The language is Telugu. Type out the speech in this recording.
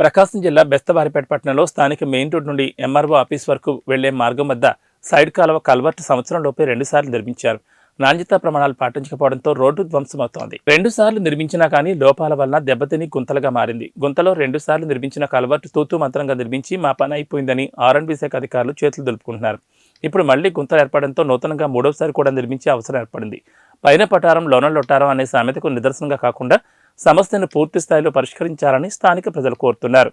ప్రకాశం జిల్లా బెస్తవారిపేట పట్టణంలో స్థానిక మెయిన్ రోడ్ నుండి ఎంఆర్ఓ ఆఫీస్ వరకు వెళ్లే మార్గం వద్ద సైడ్ కాలువ కల్వర్ట్ సంవత్సరంలోపే 2 సార్లు నిర్మించారు. నాణ్యతా ప్రమాణాలు పాటించకపోవడంతో రోడ్డు ధ్వంసమవుతోంది. 2 సార్లు నిర్మించినా కానీ లోపాల వలన దెబ్బతిని గుంతలుగా మారింది. గుంతలో 2 సార్లు నిర్మించిన కల్వర్ట్ తూతూ మంత్రంగా నిర్మించి మా పని అయిపోయిందని R&B శాఖ అధికారులు చేతులు దులుపుకుంటున్నారు. ఇప్పుడు మళ్లీ గుంతలు ఏర్పడంతో నూతనంగా 3వసారి కూడా నిర్మించే అవసరం ఏర్పడింది. పైన పటారం లోన లొట్టారం అనే సామెతకు నిదర్శనంగా కాకుండా సమస్యను పూర్తి స్థాయిలో పరిష్కరించాలని స్థానిక ప్రజలు కోరుతున్నారు.